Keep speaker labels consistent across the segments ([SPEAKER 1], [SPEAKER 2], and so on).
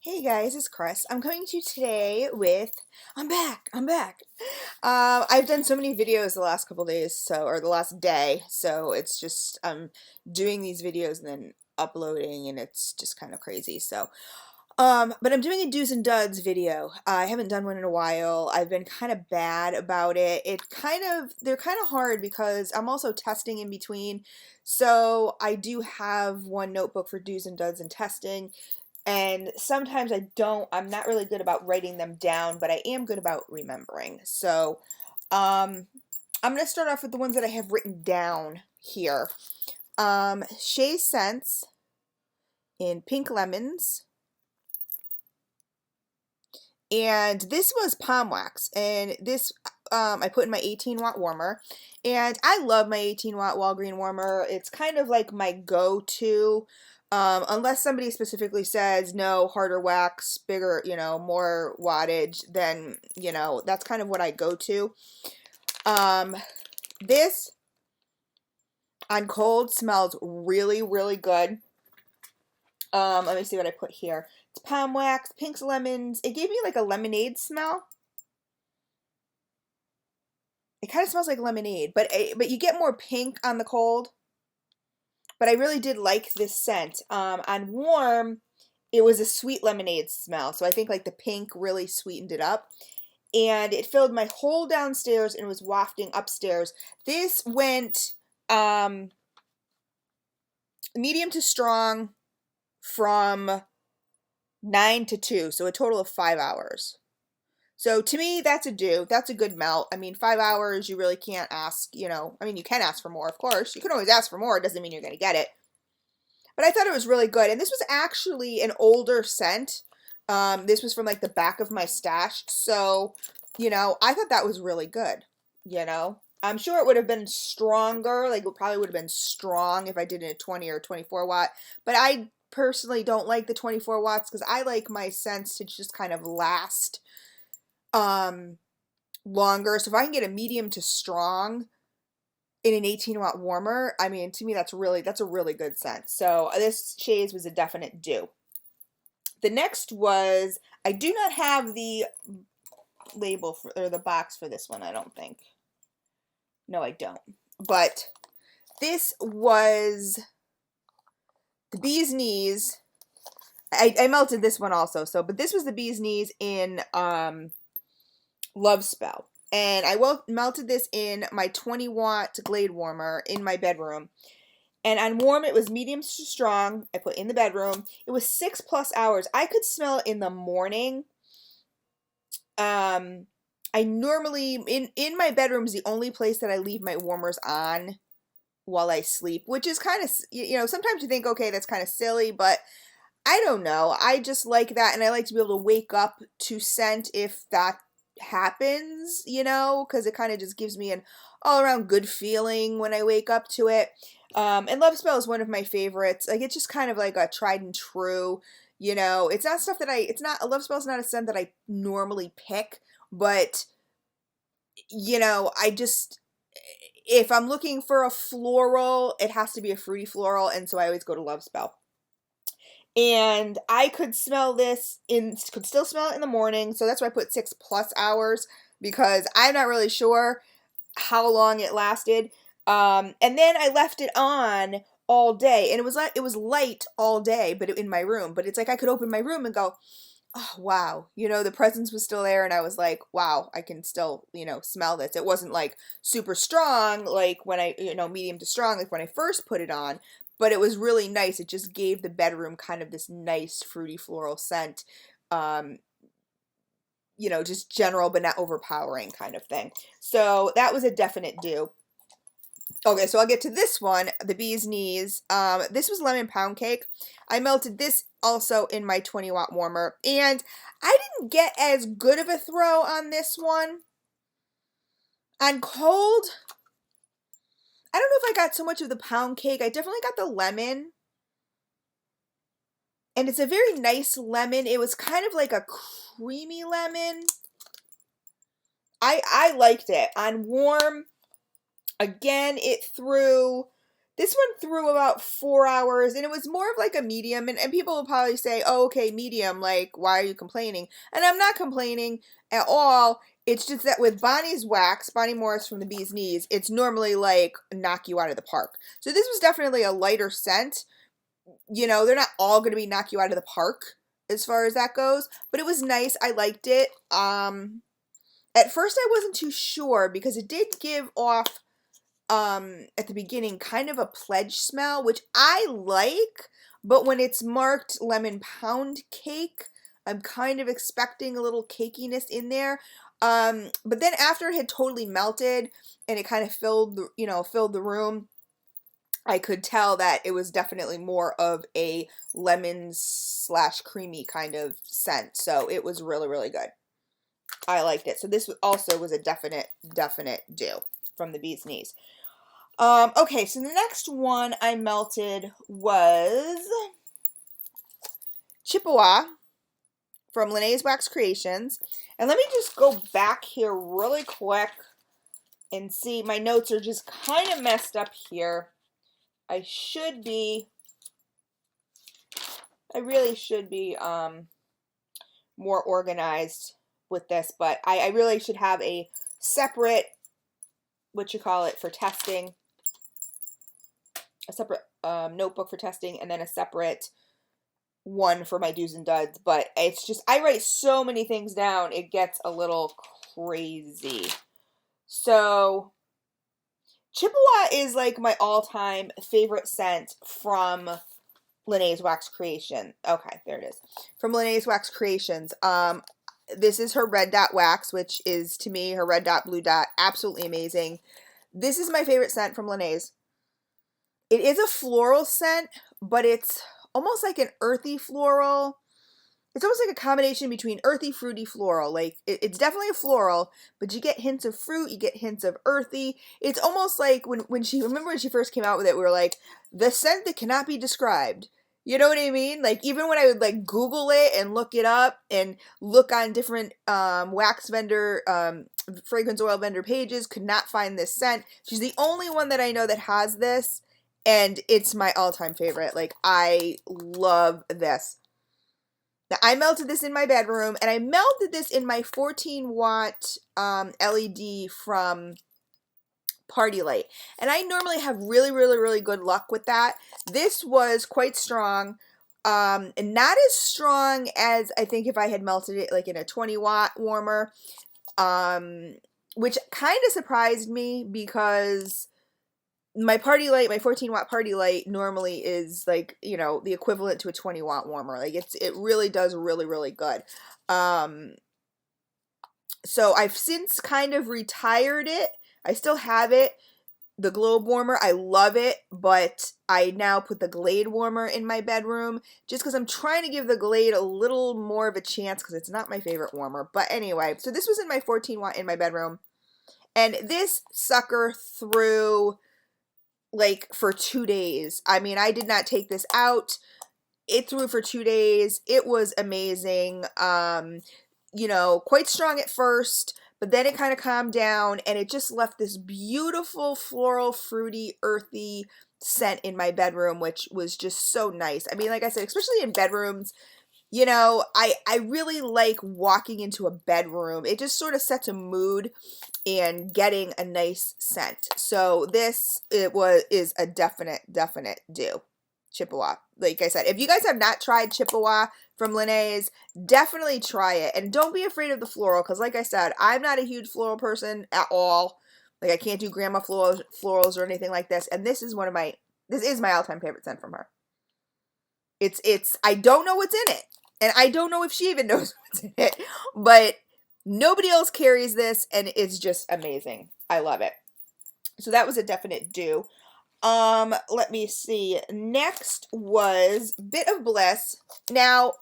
[SPEAKER 1] Hey guys, it's Chris. I'm coming to you today with I'm back. I've done so many videos the last couple days, or the last day, so it's just I'm doing these videos and then uploading, and it's just kind of crazy. But I'm doing a do's and duds video. I haven't done one in a while. I've been kind of bad about it. They're kind of hard because I'm also testing in between. So I do have one notebook for do's and duds and testing. And sometimes I'm not really good about writing them down, but I am good about remembering. I'm going to start off with the ones that I have written down here. Shea Scents in Pink Lemons. And this was palm wax. And this I put in my 18-watt warmer. And I love my 18-watt Walgreen warmer. It's kind of like my go-to. Unless somebody specifically says no, harder wax, bigger, more wattage, then, that's kind of what I go to. This on cold smells really, really good. Let me see what I put here. It's palm wax, pinks, lemons. It gave me like a lemonade smell. It kind of smells like lemonade, but you get more pink on the cold. But I really did like this scent. On warm, it was a sweet lemonade smell. So I think like the pink really sweetened it up. And it filled my whole downstairs and was wafting upstairs. This went medium to strong from 9 to 2. So a total of 5 hours. So to me, that's a do. That's a good melt. I mean, 5 hours, you really can't ask, I mean, you can ask for more, of course. You can always ask for more. It doesn't mean you're going to get it. But I thought it was really good. And this was actually an older scent. This was from like the back of my stash. So, I thought that was really good. I'm sure it would have been stronger. Like it probably would have been strong if I did it in a 20 or 24 watt. But I personally don't like the 24 watts because I like my scents to just kind of last longer. So if I can get a medium to strong in an 18-watt warmer, I mean, to me that's a really good scent. So this shades was a definite do. The next was, I do not have the label or the box for this one, I don't think. No, I don't. But this was the Bee's Knees. I melted this one also. But this was the Bee's Knees in Love Spell. And I melted this in my 20-watt Glade warmer in my bedroom. And on warm, it was medium to strong. I put in the bedroom. It was 6+ hours. I could smell it in the morning. I normally, in my bedroom is the only place that I leave my warmers on while I sleep, which is kind of, sometimes you think, okay, that's kind of silly, but I don't know. I just like that, and I like to be able to wake up to scent if that happens, because it kind of just gives me an all-around good feeling when I wake up to it. And Love Spell is one of my favorites. Like, it's just kind of like a tried and true, it's not stuff that Love Spell is not a scent that I normally pick, but, if I'm looking for a floral, it has to be a fruity floral, and so I always go to Love Spell. And I could still smell it in the morning, so that's why I put 6+ hours, because I'm not really sure how long it lasted. And then I left it on all day, and it was light all day, but in my room. But it's like I could open my room and go, oh wow, the presence was still there, and I was like, wow, I can still, smell this. It wasn't like super strong, like when I, medium to strong, like when I first put it on. But it was really nice. It just gave the bedroom kind of this nice fruity floral scent. Just general but not overpowering kind of thing. So that was a definite do. Okay, so I'll get to this one, the Bee's Knees. This was lemon pound cake. I melted this also in my 20-watt warmer, and I didn't get as good of a throw on this one. On cold, I don't know if I got so much of the pound cake. I definitely got the lemon. And it's a very nice lemon. It was kind of like a creamy lemon. I liked it. On warm, again, it threw This one threw about 4 hours, and it was more of like a medium, and people will probably say, oh, okay, medium, like, why are you complaining? And I'm not complaining at all. It's just that with Bonnie's wax, Bonnie Morris from the Bee's Knees, it's normally like knock you out of the park. So this was definitely a lighter scent. You know, they're not all going to be knock you out of the park as far as that goes, but it was nice. I liked it. At first I wasn't too sure because it did give off at the beginning kind of a pledge smell, which I like, but when it's marked lemon pound cake, I'm kind of expecting a little cakiness in there. But then after it had totally melted and it kind of filled the room, I could tell that it was definitely more of a lemon / creamy kind of scent. So it was really, really good. I liked it. So this also was a definite do from the Bee's Knees. Okay, so the next one I melted was Chippewa from Lene's Wax Creations. And let me just go back here really quick and see. My notes are just kind of messed up here. I really should be more organized with this, but I really should have a separate, for testing, a separate notebook for testing, and then a separate one for my do's and duds. But it's just, I write so many things down, it gets a little crazy. So Chippewa is like my all-time favorite scent from Lene's Wax Creation. Okay, there it is. From Lene's Wax Creations. This is her red dot wax, which is, to me, her red dot, blue dot, absolutely amazing. This is my favorite scent from Lene's. It is a floral scent, but it's almost like an earthy floral. It's almost like a combination between earthy, fruity, floral. Like, it's definitely a floral, but you get hints of fruit, you get hints of earthy. It's almost like when she first came out with it, we were like, the scent that cannot be described. You know what I mean? Like, even when I would, like, Google it and look it up and look on different wax vendor, fragrance oil vendor pages, could not find this scent. She's the only one that I know that has this, and it's my all-time favorite. Like, I love this. Now, I melted this in my bedroom, and I melted this in my 14-watt LED from Party Light. And I normally have really, really, really good luck with that. This was quite strong, and not as strong as I think if I had melted it like in a 20-watt warmer, which kind of surprised me because my Party Light, my 14-watt Party Light normally is like, you know, the equivalent to a 20-watt warmer. Like, it really does really, really good. So I've since kind of retired it. I still have it, the Globe Warmer. I love it, but I now put the Glade Warmer in my bedroom just because I'm trying to give the Glade a little more of a chance because it's not my favorite warmer. But anyway, so this was in my 14-watt in my bedroom, and this sucker threw like for 2 days. I mean, I did not take this out. It threw for 2 days. It was amazing. You know, quite strong at first, but then it kind of calmed down, and it just left this beautiful floral, fruity, earthy scent in my bedroom, which was just so nice. I mean, like I said, especially in bedrooms, you know, I really like walking into a bedroom. It just sort of sets a mood and getting a nice scent. So this is a definite do. Chippewa. Like I said, if you guys have not tried Chippewa from Lene's, definitely try it. And don't be afraid of the floral, because like I said, I'm not a huge floral person at all. Like, I can't do grandma florals or anything like this. And this is my all-time favorite scent from her. I don't know what's in it. And I don't know if she even knows what's in it. But nobody else carries this, and it's just amazing. I love it. So that was a definite do. Let me see. Next was Bit of Bliss. Now,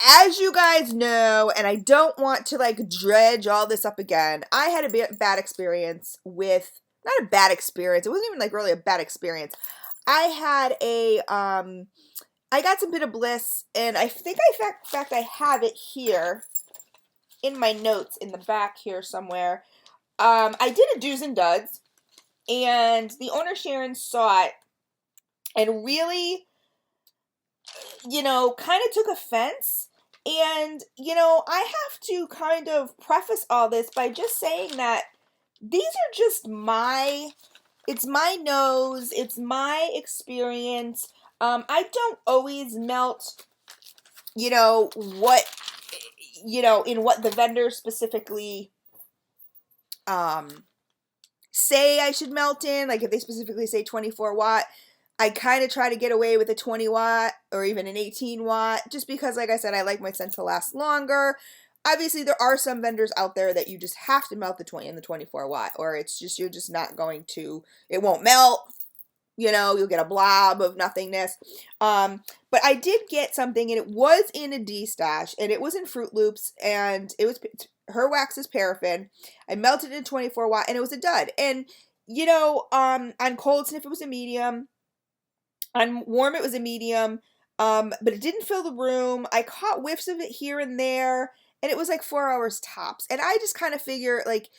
[SPEAKER 1] as you guys know, and I don't want to like dredge all this up again, I had a bad experience with, not a bad experience, it wasn't even like really a bad experience. I had I got some Bit of Bliss, and I think in fact I have it here in my notes in the back here somewhere. I did a do's and duds. And the owner, Sharon, saw it and really, kind of took offense. And, I have to kind of preface all this by just saying that these are just it's my nose, it's my experience. I don't always melt, what, in what the vendor specifically, say I should melt in. Like if they specifically say 24 watt, I kind of try to get away with a 20 watt or even an 18 watt, just because, like I said, I like my scent to last longer. Obviously, there are some vendors out there that you just have to melt the 20 and the 24 watt, or you're just not going to, it won't melt. You'll get a blob of nothingness. But I did get something, and it was in a DESTASH, and it was in Fruit Loops, and her wax is paraffin. I melted it in 24 watt, and it was a dud. And, on cold sniff, it was a medium. On warm, it was a medium. But it didn't fill the room. I caught whiffs of it here and there, and it was like 4 hours tops. And I just kind of figure, like,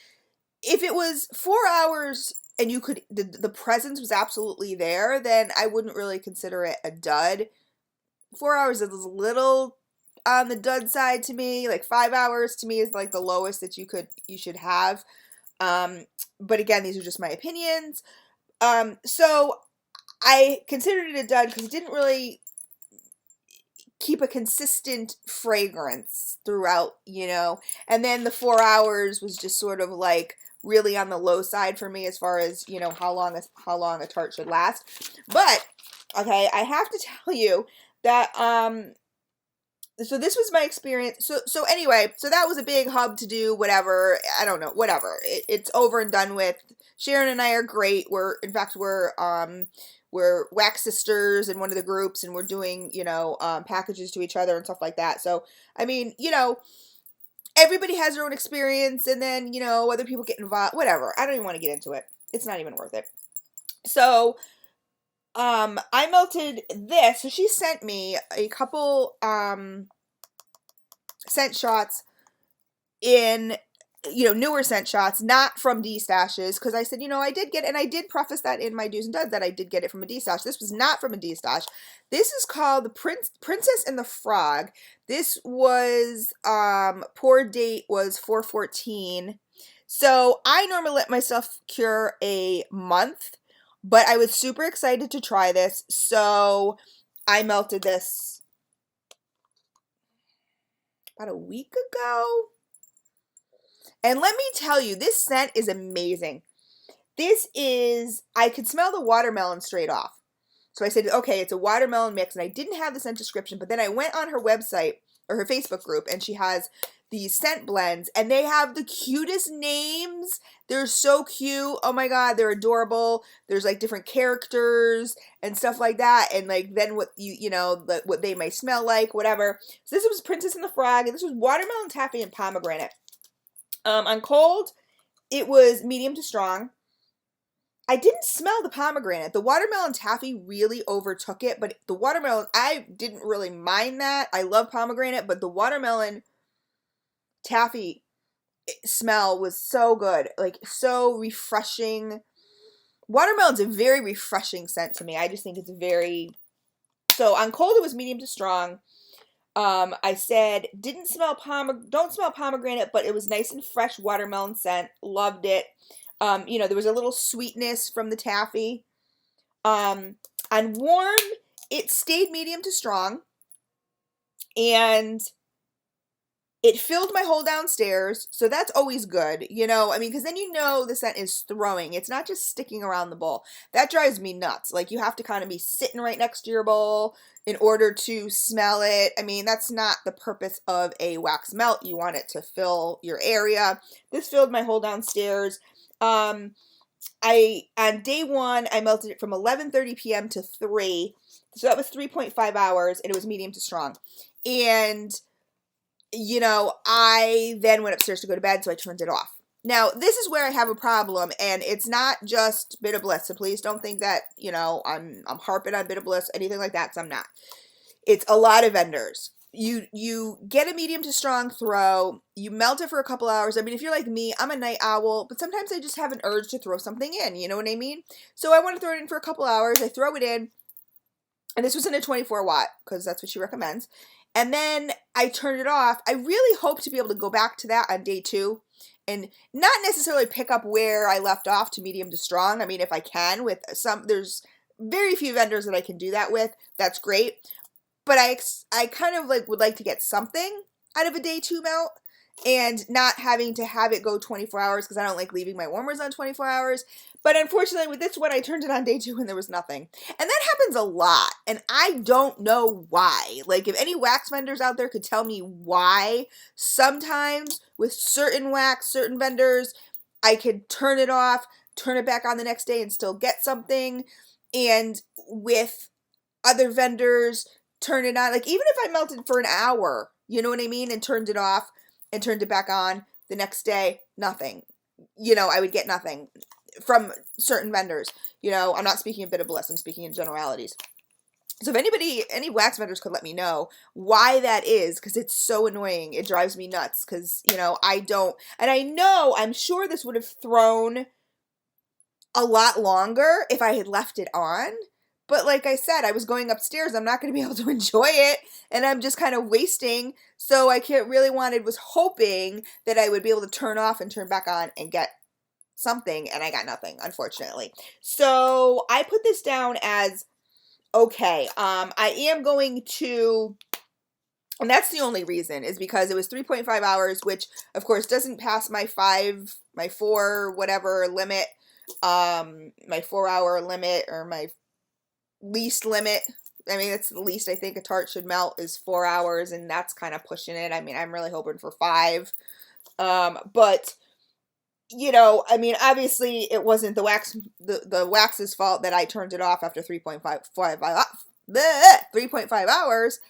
[SPEAKER 1] if it was 4 hours and the presence was absolutely there, then I wouldn't really consider it a dud. 4 hours is a little on the dud side to me. Like 5 hours to me is like the lowest that you should have. But again, these are just my opinions. So I considered it a dud because it didn't really keep a consistent fragrance throughout, and then the 4 hours was just sort of like really on the low side for me as far as, how long a tart should last. But okay, I have to tell you that so this was my experience. So anyway, so that was a big hub to do whatever. I don't know, whatever. It's over and done with. Sharon and I are great. We're wax sisters in one of the groups, and we're doing, packages to each other and stuff like that. So, I mean, everybody has their own experience, and then, other people get involved, whatever. I don't even want to get into it. It's not even worth it. So, I melted this. So she sent me a couple, scent shots in, newer scent shots, not from DESTASHes, because I said, I did get, and I did preface that in my do's and duds that I did get it from a DESTASH. This was not from a DESTASH. This is called the Princess and the Frog. This was, pour date was 4/14. So I normally let myself cure a month, but I was super excited to try this, so I melted this about a week ago. And let me tell you, this scent is amazing. I could smell the watermelon straight off. So I said, okay, it's a watermelon mix, and I didn't have the scent description, but then I went on her website, or her Facebook group, and she has these scent blends, and they have the cutest names. They're so cute. Oh my God, they're adorable. There's like different characters and stuff like that, and like then what what they might smell like, whatever. So this was Princess and the Frog, and this was watermelon, taffy, and pomegranate. On cold, it was medium to strong. I didn't smell the pomegranate. The watermelon taffy really overtook it, but the watermelon, I didn't really mind that. I love pomegranate, but the watermelon taffy smell was so good. Like, so refreshing. Watermelon's a very refreshing scent to me. I just think it's so on cold, it was medium to strong. I said, don't smell pomegranate, but it was nice and fresh watermelon scent. Loved it. There was a little sweetness from the taffy. On warm, it stayed medium to strong. And it filled my whole downstairs, so that's always good, because then the scent is throwing. It's not just sticking around the bowl. That drives me nuts. Like, you have to kind of be sitting right next to your bowl in order to smell it. I mean, that's not the purpose of a wax melt. You want it to fill your area. This filled my whole downstairs. On day one, I melted it from 11:30 p.m. to 3. So that was 3.5 hours, and it was medium to strong. And I then went upstairs to go to bed, so I turned it off. Now, this is where I have a problem, and it's not just Bit of Bliss, so please don't think that, I'm harping on Bit of Bliss, anything like that, because I'm not. It's a lot of vendors. you get a medium to strong throw, you melt it for a couple hours. I mean, if you're like me, I'm a night owl, but sometimes I just have an urge to throw something in, you know what I mean? So I want to throw it in for a couple hours. I throw it in, and this was in a 24 watt because that's what she recommends. And then I turn it off. I really hope to be able to go back to that on day 2 and not necessarily pick up where I left off to medium to strong. I mean, if I can with there's very few vendors that I can do that with. That's great. But I kind of like would like to get something out of a day 2 melt and not having to have it go 24 hours because I don't like leaving my warmers on 24 hours. But unfortunately with this one, I turned it on day 2 and there was nothing. And that happens a lot. And I don't know why. Like if any wax vendors out there could tell me why, sometimes with certain wax, certain vendors, I could turn it off, turn it back on the next day and still get something. And with other vendors, turn it on. Like even if I melted for an hour, you know what I mean, and turned it off and turned it back on the next day, nothing. You know, I would get nothing from certain vendors. You know, I'm not speaking a bit of bliss, I'm speaking in generalities. So if anybody, any wax vendors could let me know why that is, because it's so annoying. It drives me nuts because, you know, I don't, and I know, I'm sure this would have thrown a lot longer if I had left it on. But like I said, I was going upstairs. I'm not going to be able to enjoy it. And I'm just kind of wasting. So I was hoping that I would be able to turn off and turn back on and get something. And I got nothing, unfortunately. So I put this down as okay. I am going to, and that's the only reason, is because it was 3.5 hours, which of course doesn't pass my 4 whatever limit, my 4-hour limit, or my least limit. I mean, that's the least I think a tart should melt is 4 hours, and that's kind of pushing it. I mean, I'm really hoping for 5. But you know, I mean, obviously it wasn't the wax's fault that I turned it off after 3.5 hours.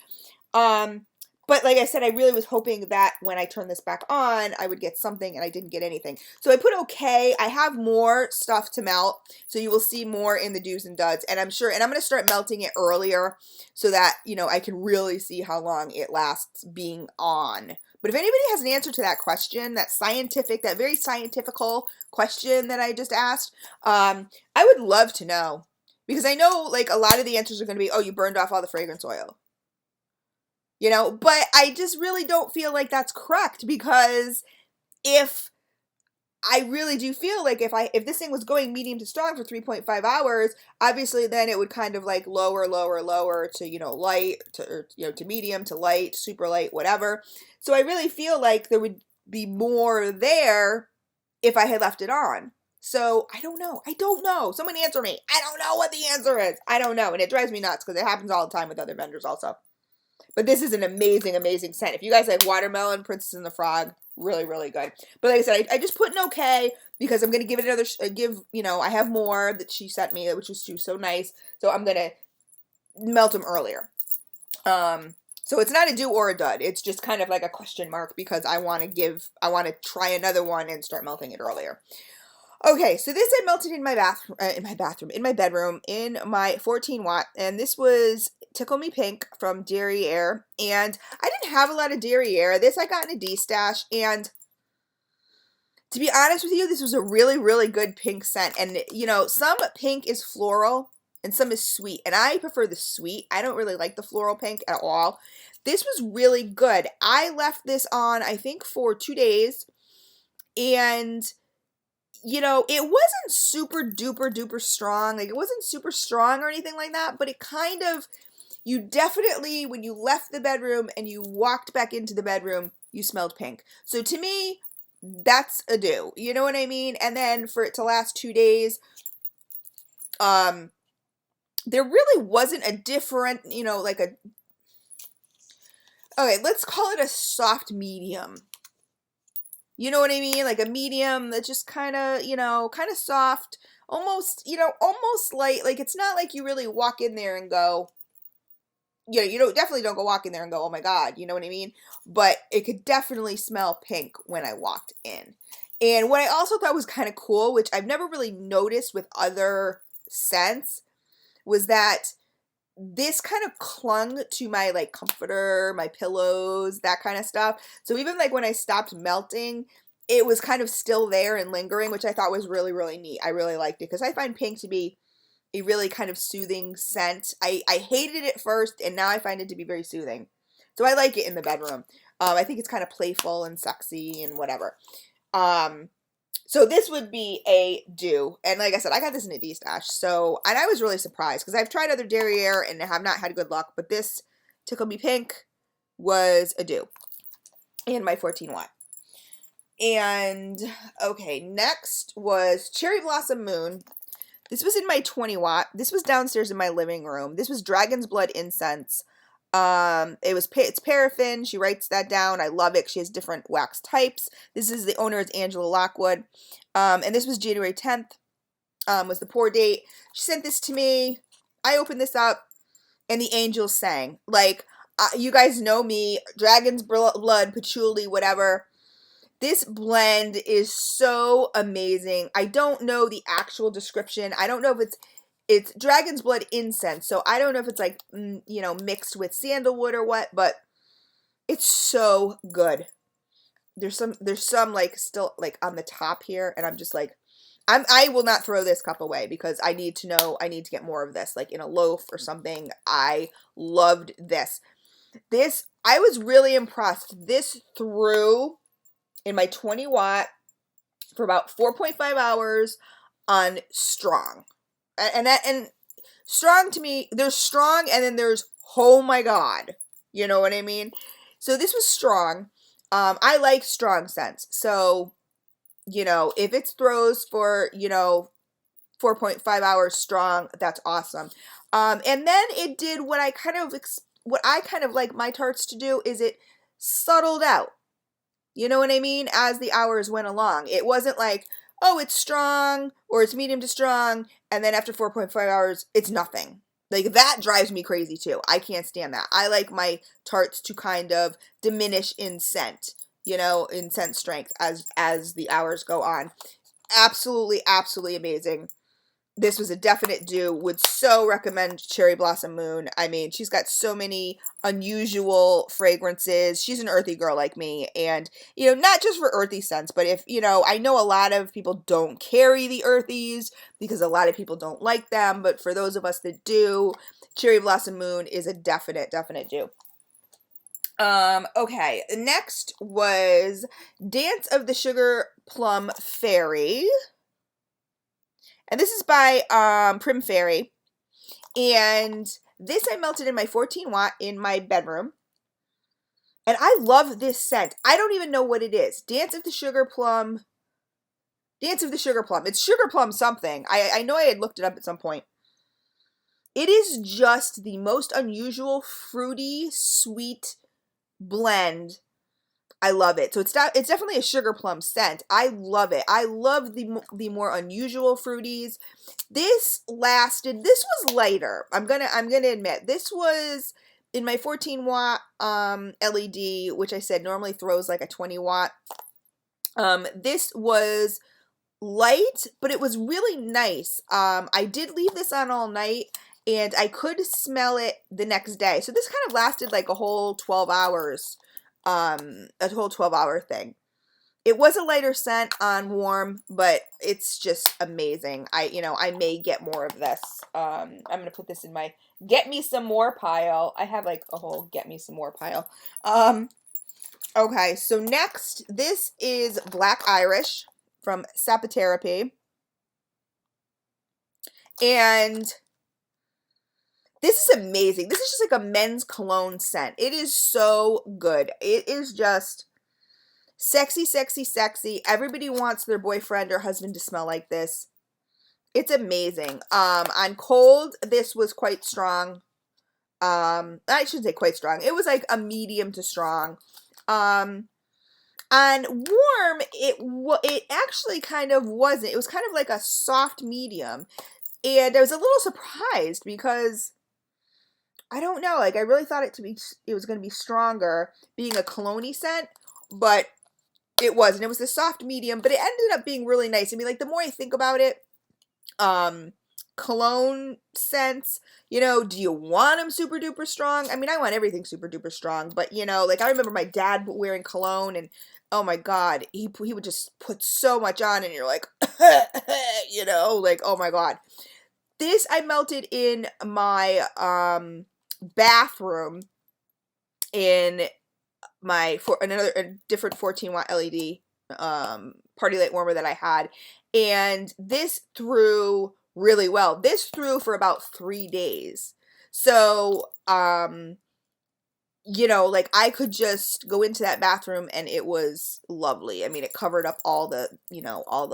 [SPEAKER 1] But like I said, I really was hoping that when I turn this back on, I would get something, and I didn't get anything. So I put okay. I have more stuff to melt, so you will see more in the do's and duds. And I'm sure, and I'm going to start melting it earlier so that, you know, I can really see how long it lasts being on. But if anybody has an answer to that question, that very scientifical question that I just asked, I would love to know. Because I know, like, a lot of the answers are going to be, oh, you burned off all the fragrance oil. You know, but I just really don't feel like that's correct, because if I really do feel like if this thing was going medium to strong for 3.5 hours, obviously then it would kind of like lower to, you know, light to, or, you know, to medium to light, super light, whatever. So I really feel like there would be more there if I had left it on. So I don't know. Someone answer me. I don't know what the answer is. I don't know. And it drives me nuts because it happens all the time with other vendors also. But this is an amazing, amazing scent. If you guys like watermelon, Princess and the Frog, really, really good. But like I said, I just put an okay because I'm going to give it another, you know, I have more that she sent me, which was so nice. So I'm going to melt them earlier. So it's not a do or a dud. It's just kind of like a question mark because I want to try another one and start melting it earlier. Okay, so this I melted in my bedroom, in my 14 watt, and this was Tickle Me Pink from Derriere, and I didn't have a lot of Derriere. This I got in a DESTASH, and to be honest with you, this was a really, really good pink scent, and you know, some pink is floral, and some is sweet, and I prefer the sweet. I don't really like the floral pink at all. This was really good. I left this on, I think, for 2 days, and you know, it wasn't super duper duper strong. Like, it wasn't super strong or anything like that, but it kind of, you definitely, when you left the bedroom and you walked back into the bedroom, you smelled pink. So to me, that's a do. You know what I mean? And then for it to last 2 days, there really wasn't a different, you know, like a, okay, let's call it a soft medium. You know what I mean? Like a medium that just kind of, you know, kind of soft, almost, you know, almost light. Like, it's not like you really walk in there and go, you know, definitely don't go walk in there and go, oh my God, you know what I mean? But it could definitely smell pink when I walked in. And what I also thought was kind of cool, which I've never really noticed with other scents, was that this kind of clung to my like comforter, my pillows, that kind of stuff. So even like when I stopped melting, it was kind of still there and lingering, which I thought was really, really neat. I really liked it because I find pink to be a really kind of soothing scent. I hated it first, and now I find it to be very soothing. So I like it in the bedroom. I think it's kind of playful and sexy and whatever. So this would be a do. And like I said, I got this in a DESTASH. So, and I was really surprised because I've tried other derriere and have not had good luck. But this Tickle Me Pink was a do in my 14 watt. And okay, next was Cherry Blossom Moon. This was in my 20 watt. This was downstairs in my living room. This was Dragon's Blood incense. It's paraffin. She writes that down. I love it. She has different wax types. This is the owner is Angela Lockwood. And this was January 10th. Was the pour date. She sent this to me. I opened this up, and the angels sang. Like, you guys know me, Dragon's Blood, patchouli, whatever. This blend is so amazing. I don't know the actual description. I don't know if it's Dragon's Blood incense, so I don't know if it's like, you know, mixed with sandalwood or what, but it's so good. There's some like still like on the top here, and I'm just like, I will not throw this cup away because I need to know, I need to get more of this, like in a loaf or something. I loved this. I was really impressed. This threw in my 20 watt for about 4.5 hours on strong. And strong to me, there's strong and then there's oh my god. You know what I mean? So this was strong. I like strong scents. So, you know, if it throws for, you know, 4.5 hours strong, that's awesome. And then it did what I kind of like my tarts to do is it subtled out. You know what I mean? As the hours went along. It wasn't like, oh, it's strong or it's medium to strong, and then after 4.5 hours, it's nothing. Like, that drives me crazy too. I can't stand that. I like my tarts to kind of diminish in scent, you know, in scent strength as the hours go on. Absolutely, absolutely amazing. This was a definite do. Would so recommend Cherry Blossom Moon. I mean, she's got so many unusual fragrances. She's an earthy girl like me. And, you know, not just for earthy scents, but if, you know, I know a lot of people don't carry the earthies because a lot of people don't like them. But for those of us that do, Cherry Blossom Moon is a definite do. Okay. Next was Dance of the Sugar Plum Fairy. And this is by Prim Fairy. And this I melted in my 14 watt in my bedroom. And I love this scent. I don't even know what it is. Dance of the Sugar Plum. Dance of the Sugar Plum. It's Sugar Plum something. I know I had looked it up at some point. It is just the most unusual, fruity, sweet blend. I love it. So it's definitely a sugar plum scent. I love it. I love the more unusual fruities. This was lighter. I'm gonna admit this was in my 14 watt LED, which I said normally throws like a 20 watt. This was light, but it was really nice. I did leave this on all night, and I could smell it the next day. So this kind of lasted like a whole 12 hours. A whole 12-hour thing. It was a lighter scent on warm, but it's just amazing. I may get more of this. I'm going to put this in my get me some more pile. I have like a whole get me some more pile. Okay, so next, this is Black Irish from Sapotherapy. And this is amazing. This is just like a men's cologne scent. It is so good. It is just sexy, sexy, sexy. Everybody wants their boyfriend or husband to smell like this. It's amazing. On cold, this was quite strong. I shouldn't say quite strong. It was like a medium to strong. On warm, it actually kind of wasn't. It was kind of like a soft medium. And I was a little surprised because I don't know, like I really thought it was going to be stronger being a cologne scent, but it wasn't. It was a soft medium, but it ended up being really nice. I mean, like the more I think about it, cologne scents, you know, do you want them super duper strong? I mean, I want everything super duper strong, but you know, like I remember my dad wearing cologne and oh my God, he would just put so much on and you're like, you know, like, oh my God. This I melted in my bathroom in my a different 14-watt LED party light warmer that I had, and this threw really well. This threw for about 3 days. So, you know, like I could just go into that bathroom and it was lovely. I mean, it covered up all the, you know, all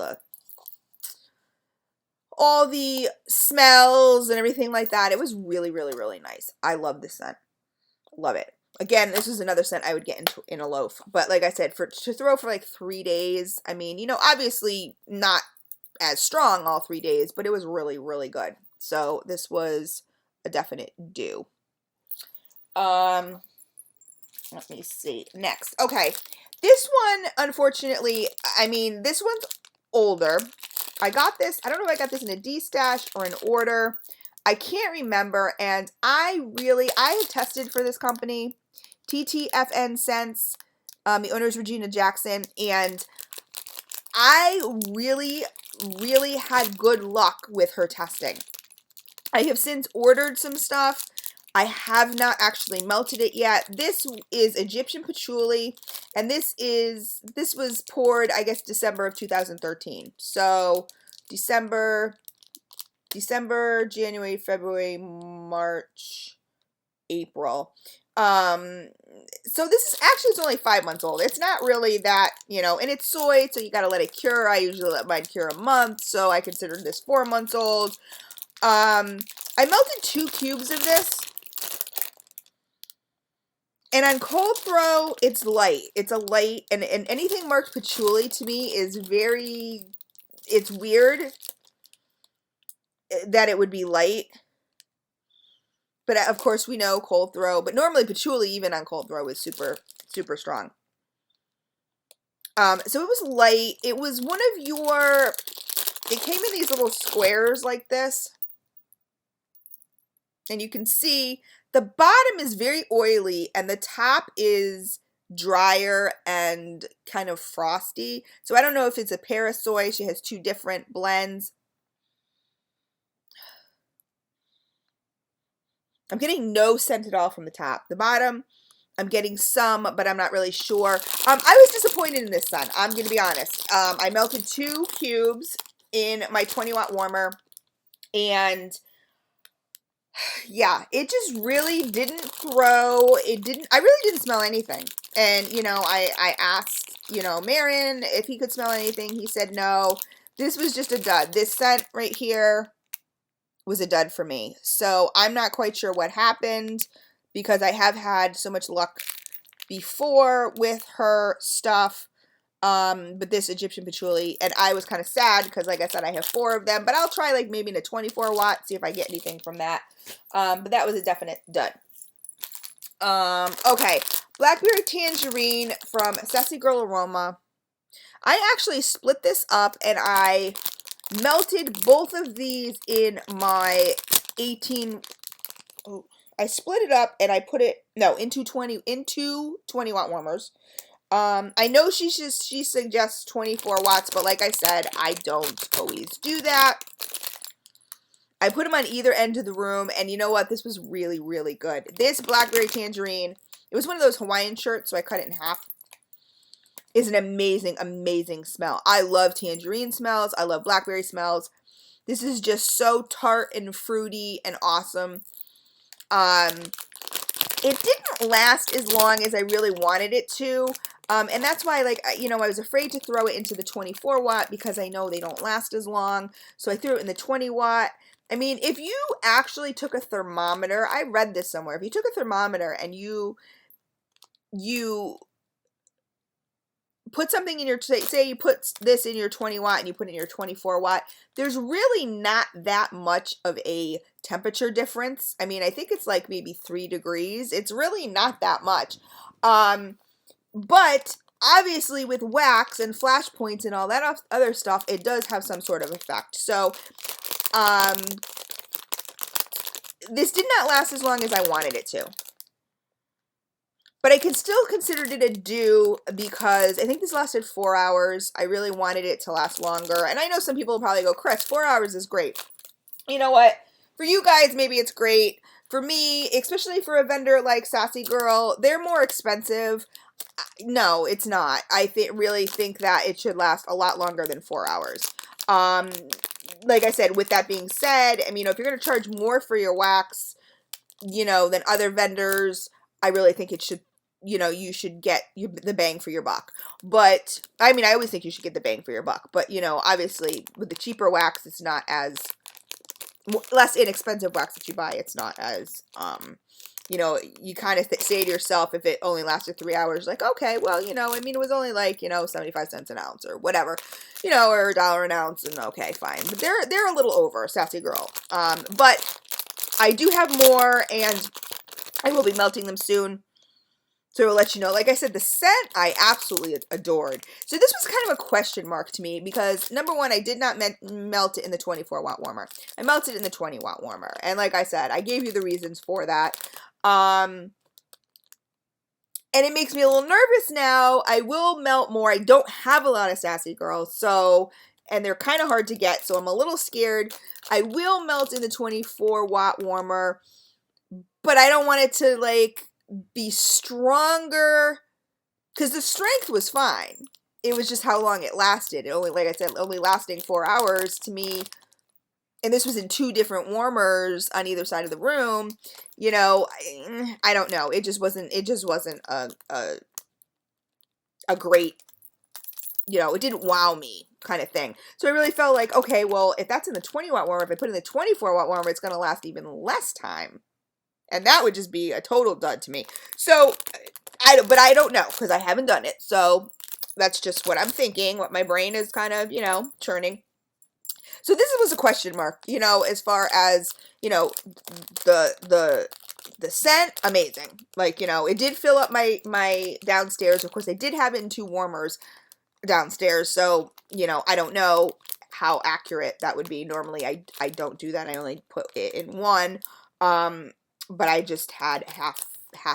[SPEAKER 1] the smells and everything like that. It was really, really, really nice. I love this scent. Love it. Again, this is another scent I would get in a loaf. But like I said, to throw for like 3 days, I mean, you know, obviously not as strong all 3 days, but it was really, really good. So this was a definite do. Let me see. Next. Okay. This one, unfortunately, I mean, this one's older. I got this, I don't know if I got this in a DESTASH or an order. I can't remember, and I had tested for this company, TTFN Scents. The owner is Regina Jackson, and I really, really had good luck with her testing. I have since ordered some stuff. I have not actually melted it yet. This is Egyptian patchouli, and this was poured, I guess, December of 2013. So December, January, February, March, April. So this is actually, it's only 5 months old. It's not really that, you know, and it's soy, so you got to let it cure. I usually let mine cure a month, so I consider this 4 months old. I melted 2 cubes of this. And on cold throw, it's light. It's a light, and anything marked patchouli to me is very, it's weird that it would be light. But of course we know cold throw, but normally patchouli even on cold throw is super, super strong. So it was light. It was one of your, it came in these little squares like this. And you can see the bottom is very oily and the top is drier and kind of frosty. So I don't know if it's a parasoy. She has 2 different blends. I'm getting no scent at all from the top. The bottom, I'm getting some, but I'm not really sure. I was disappointed in this scent. I'm going to be honest. I melted 2 cubes in my 20-watt warmer, and yeah, it just really didn't throw. I really didn't smell anything. And, you know, I asked, you know, Marin if he could smell anything. He said no. This was just a dud. This scent right here was a dud for me. So I'm not quite sure what happened, because I have had so much luck before with her stuff. But this Egyptian patchouli, and I was kind of sad because, like I said, I have 4 of them, but I'll try like maybe in a 24-watt, see if I get anything from that. But that was a definite dud. Okay, Blackberry Tangerine from Sassy Girl Aroma. I actually split this up and I melted both of these in my 18, oh, I split it up and I put it, no, into 20-watt warmers. I know she suggests 24 watts, but like I said, I don't always do that. I put them on either end of the room, and you know what? This was really, really good. This Blackberry Tangerine, it was one of those Hawaiian shirts, so I cut it in half, is an amazing, amazing smell. I love tangerine smells. I love blackberry smells. This is just so tart and fruity and awesome. It didn't last as long as I really wanted it to. And that's why, like, you know, I was afraid to throw it into the 24-watt because I know they don't last as long. So I threw it in the 20-watt. I mean, if you actually took a thermometer, I read this somewhere. If you took a thermometer and you put something in your, say you put this in your 20-watt and you put it in your 24-watt, there's really not that much of a temperature difference. I mean, I think it's like maybe 3 degrees. It's really not that much. But obviously with wax and flash points and all that other stuff, it does have some sort of effect. So This did not last as long as I wanted it to. But I can still consider it a do because I think this lasted 4 hours. I really wanted it to last longer. And I know some people will probably go, Chris, 4 hours is great. You know what? For you guys, maybe it's great. For me, especially for a vendor like Sassy Girl, they're more expensive. No, it's not. I really think that it should last a lot longer than 4 hours. Like I said, with that being said, I mean, if you're going to charge more for your wax, than other vendors, I really think it should, you should get the bang for your buck. But, I mean, I always think you should get the bang for your buck. But, obviously, with the cheaper wax, it's not as, less inexpensive wax that you buy, it's not as, you kind of say to yourself, if it only lasted 3 hours, like, okay, well, I mean, it was only like, 75 cents an ounce or whatever, or $1 an ounce, and okay, fine. But they're a little over, Sassy Girl. But I do have more, and I will be melting them soon. So I'll let you know. Like I said, the scent I absolutely adored. So this was kind of a question mark to me because, number one, I did not melt it in the 24-watt warmer. I melted it in the 20-watt warmer. And like I said, I gave you the reasons for that. And it makes me a little nervous now. I will melt more. I don't have a lot of Sassy Girls, and they're kind of hard to get, so I'm a little scared. I will melt in the 24-watt warmer, but I don't want it to, like, be stronger, because the strength was fine. It was just how long it lasted. It only, like I said, only lasting 4 hours to me, and this was in 2 different warmers on either side of the room. I don't know. It just wasn't a great, it didn't wow me kind of thing. So I really felt like, okay, well, if that's in the 20-watt warmer, if I put it in the 24-watt warmer, it's going to last even less time. And that would just be a total dud to me. So, but I don't know, because I haven't done it. So that's just what I'm thinking, what my brain is kind of, churning. So this was a question mark, as far as, the scent, amazing. Like, it did fill up my downstairs. Of course, I did have it in 2 warmers downstairs. So, I don't know how accurate that would be. Normally, I don't do that. I only put it in 1. But I just had half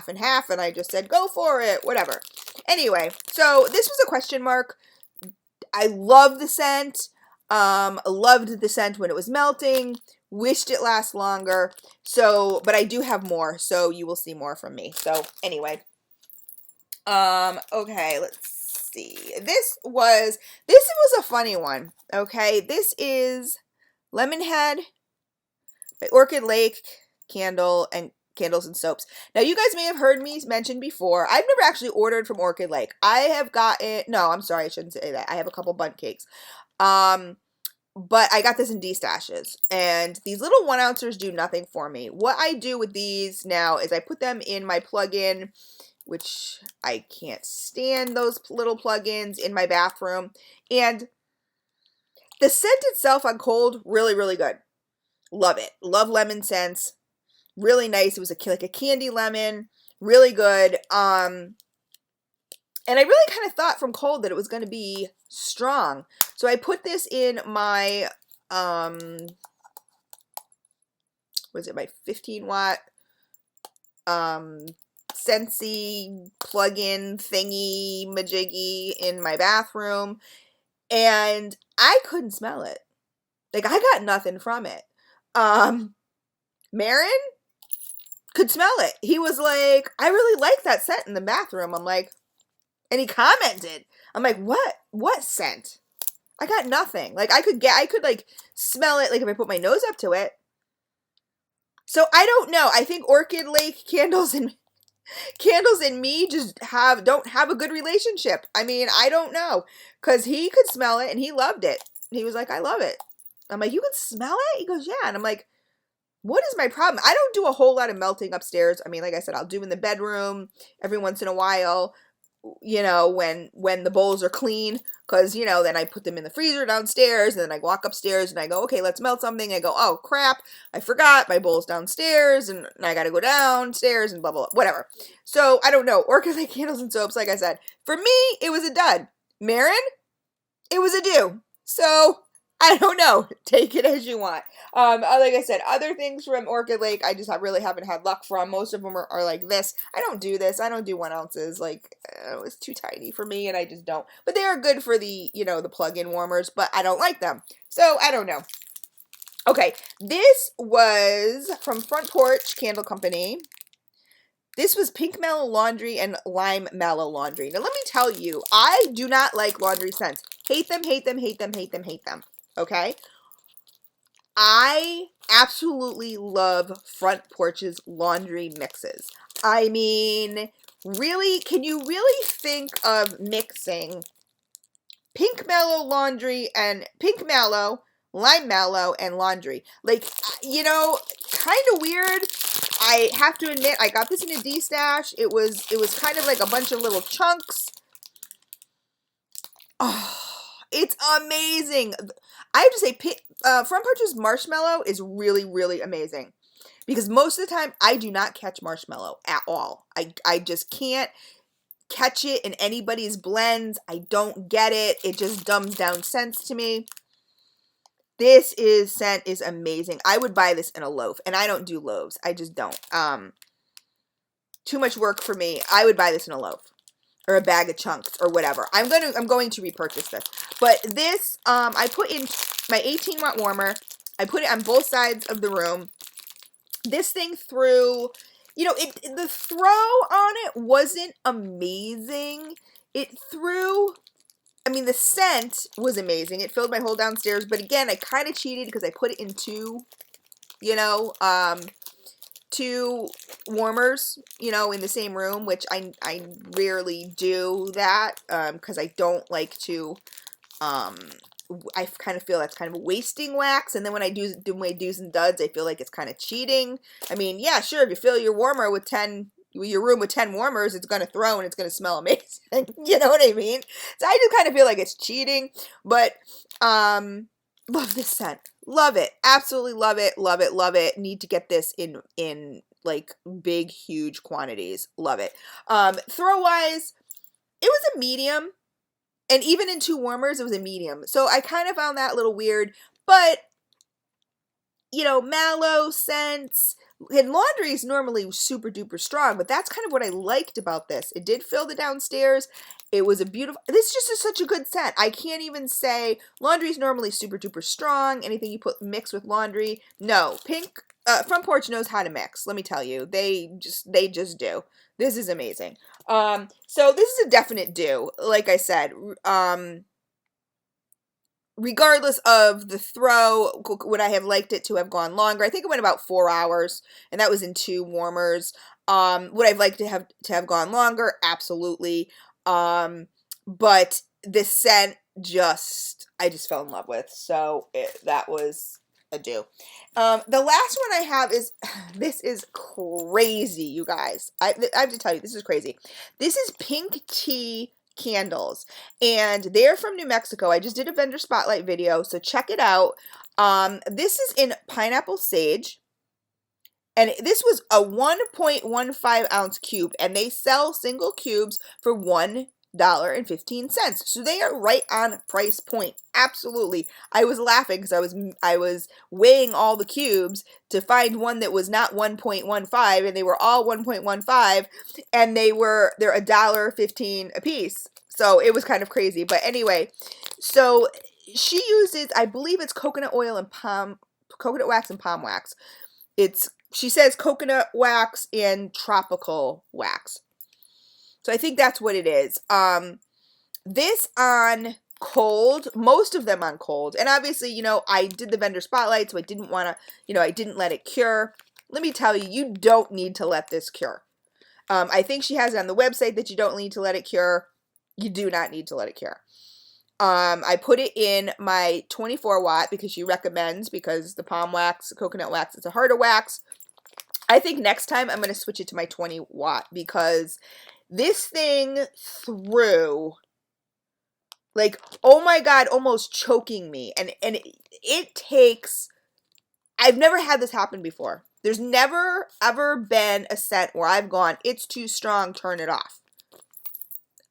[SPEAKER 1] and half, and I just said, go for it, whatever. Anyway, so this was a question mark. I love the scent. Loved the scent when it was melting. Wished it lasts longer. So, but I do have more, so you will see more from me. So, anyway. Okay, let's see. This was a funny one, okay? This is Lemonhead by Orchid Lake Candles and Soaps. Now, you guys may have heard me mention before, I've never actually ordered from Orchid Lake. I have gotten, no, I'm sorry, I shouldn't say that. I have a couple bundt cakes. But I got this in DESTASHes, and these little 1-ouncers do nothing for me. What I do with these now is I put them in my plug-in, which I can't stand those little plug-ins in my bathroom, and the scent itself on cold, really, really good. Love it. Love lemon scents. Really nice. It was like a candy lemon. Really good. And I really kind of thought from cold that it was going to be strong. So I put this in my, was it my 15-watt, Scentsy plug-in thingy majiggy in my bathroom. And I couldn't smell it. Like, I got nothing from it. Marin could smell it. He was like, I really like that scent in the bathroom. I'm like, and he commented. I'm like, what scent? I got nothing. Like, I could like smell it, like if I put my nose up to it. So I don't know. I think Orchid Lake Candles and me just don't have a good relationship. I mean, I don't know. Because he could smell it and he loved it. He was like, I love it. I'm like, you can smell it? He goes, yeah. And I'm like, what is my problem? I don't do a whole lot of melting upstairs. I mean, like I said, I'll do in the bedroom every once in a while, when the bowls are clean, because, then I put them in the freezer downstairs, and then I walk upstairs and I go, okay, let's melt something. I go, oh crap, I forgot my bowl's downstairs, and I gotta go downstairs and blah, blah, blah, whatever. So, I don't know. Orchid Lake Candles and Soaps, like I said, for me, it was a dud. Marin, it was a do. So, I don't know. Take it as you want. Like I said, other things from Orchid Lake, I just really haven't had luck from. Most of them are like this. I don't do this. I don't do 1 ounces. Like, it's too tiny for me, and I just don't. But they are good for the, the plug-in warmers, but I don't like them. So, I don't know. Okay, this was from Front Porch Candle Company. This was Pink Mallow Laundry and Lime Mallow Laundry. Now, let me tell you, I do not like laundry scents. Hate them, hate them, hate them, hate them, hate them. Okay? I absolutely love Front Porch's laundry mixes. I mean, really, can you really think of mixing Pink Mallow Laundry and Pink Mallow, Lime Mallow, and Laundry? Like, kind of weird. I have to admit, I got this in a DESTASH. It was kind of like a bunch of little chunks. Oh, it's amazing. I have to say, Front Porch's marshmallow is really, really amazing. Because most of the time, I do not catch marshmallow at all. I just can't catch it in anybody's blends. I don't get it. It just dumbs down scents to me. This scent is amazing. I would buy this in a loaf, and I don't do loaves. I just don't. Too much work for me. I would buy this in a loaf or a bag of chunks or whatever. I'm going to repurchase this. But this, I put in my 18-watt warmer. I put it on both sides of the room. This thing threw, the throw on it wasn't amazing. It threw, the scent was amazing. It filled my whole downstairs. But again, I kind of cheated because I put it in two warmers, in the same room, which I rarely do that, because I don't like to, I kind of feel that's kind of wasting wax, and then when I do my do's and duds, I feel like it's kind of cheating. I mean, yeah, sure, if you fill your room with 10 warmers, it's going to throw and it's going to smell amazing. You know what I mean? So I just kind of feel like it's cheating, but, love this scent. Love it. Absolutely love it. Love it. Love it. Need to get this in like big, huge quantities. Love it. Throw wise, it was a medium. And even in 2 warmers, it was a medium. So I kind of found that a little weird. But, mallow scents. And laundry is normally super duper strong, but that's kind of what I liked about this. It did fill the downstairs. It was this just is such a good scent. I can't even say laundry is normally super duper strong. Anything you mix with laundry. No, Front Porch knows how to mix. Let me tell you, they just do. This is amazing. So this is a definite do. Like I said, regardless of the throw, would I have liked it to have gone longer? I think it went about 4 hours, and that was in 2 warmers. Would I have liked to have gone longer? Absolutely. But this scent I just fell in love with. So that was a do. The last one I have is, this is crazy, you guys. I have to tell you, this is crazy. This is Pink Tea Candles, and they're from New Mexico. I just did a vendor spotlight video, so check it out. This is in pineapple sage, and this was a 1.15 ounce cube, and they sell single cubes for $1.15. So they are right on price point. Absolutely. I was laughing because I was weighing all the cubes to find one that was not 1.15, and they were all 1.15, and they're $1.15 a piece. So it was kind of crazy. But anyway, so she uses, I believe it's coconut wax and palm wax. She says coconut wax and tropical wax. So I think that's what it is. This on cold, most of them on cold. And obviously, I did the vendor spotlight, so I didn't want to, I didn't let it cure. Let me tell you, you don't need to let this cure. I think she has it on the website that you don't need to let it cure. You do not need to let it cure. I put it in my 24 watt because she recommends, because the palm wax, coconut wax, it's a harder wax. I think next time I'm going to switch it to my 20 watt because this thing threw, like, oh my God, almost choking me. And it takes, I've never had this happen before. There's never, ever been a scent where I've gone, it's too strong, turn it off.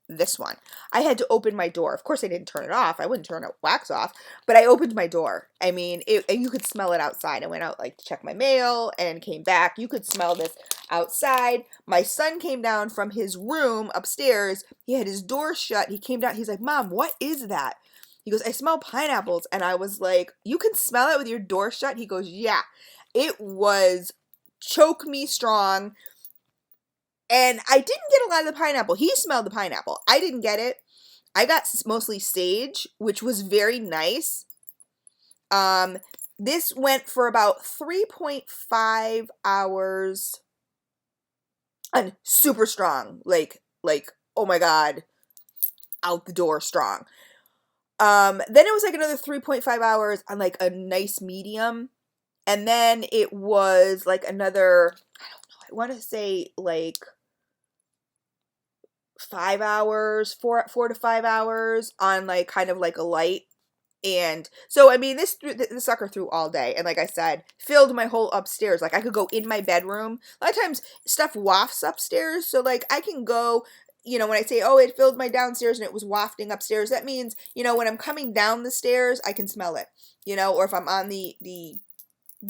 [SPEAKER 1] this one. I had to open my door. Of course, I didn't turn it off. I wouldn't turn it wax off, but I opened my door. I mean, and you could smell it outside. I went out like to check my mail and came back. You could smell this outside. My son came down from his room upstairs. He had his door shut. He came down. He's like, Mom, what is that? He goes, I smell pineapples. And I was like, you can smell it with your door shut? He goes, yeah. It was choke me strong. And I didn't get a lot of the pineapple. He smelled the pineapple. I didn't get it. I got mostly sage, which was very nice. This went for about 3.5 hours and super strong. Like, oh my God, out the door strong. Then it was like another 3.5 hours on like a nice medium. And then it was like another, I don't know, I want to say like 5 hours, 4 to 5 hours on like kind of like a light. And so, I mean, this sucker threw all day. And like I said, filled my whole upstairs. Like I could go in my bedroom. A lot of times stuff wafts upstairs. So like I can go, you know, when I say, oh, it filled my downstairs and it was wafting upstairs, that means, you know, when I'm coming down the stairs, I can smell it, you know, or if I'm on the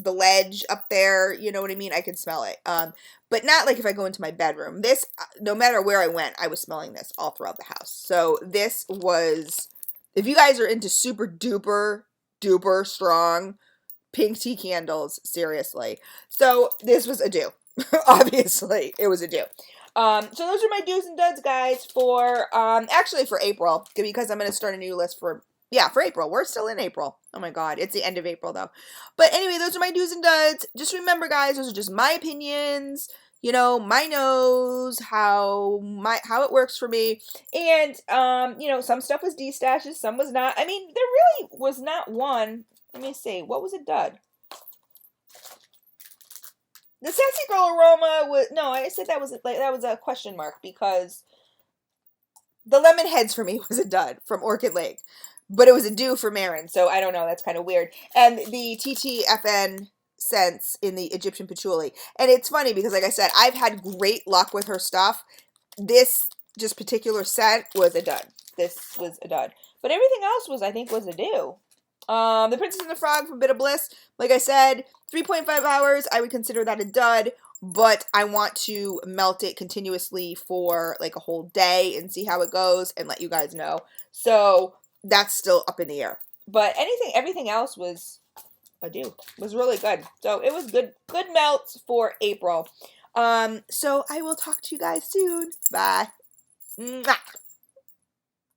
[SPEAKER 1] ledge up there, you know what I mean? I can smell it. But not like if I go into my bedroom. This, no matter where I went, I was smelling this all throughout the house. So this was, if you guys are into super duper strong pink tea candles, seriously. So this was a do. Obviously, it was a do. So those are my do's and duds, guys, for, actually for April, because I'm going to start a new list for April. We're still in April. Oh my God. It's the end of April though. But anyway, those are my do's and duds. Just remember, guys, those are just my opinions, you know, my nose, how it works for me. And, you know, some stuff was DESTASHes, some was not. I mean, there really was not one. Let me see. What was a dud? The Sassy Girl aroma was, no, I said that was a question mark because the Lemonheads for me was a dud from Orchid Lake. But it was a do for Marin, so I don't know. That's kind of weird. And the TTFN scents in the Egyptian patchouli. And it's funny because, like I said, I've had great luck with her stuff. This just particular scent was a dud. This was a dud. But everything else was, I think, was a do. The Princess and the Frog from Bit of Bliss. Like I said, 3.5 hours. I would consider that a dud. But I want to melt it continuously for like a whole day and see how it goes and let you guys know. So that's still up in the air. But everything else was a do. Was really good. So it was good melts for April. So I will talk to you guys soon. Bye. Mwah.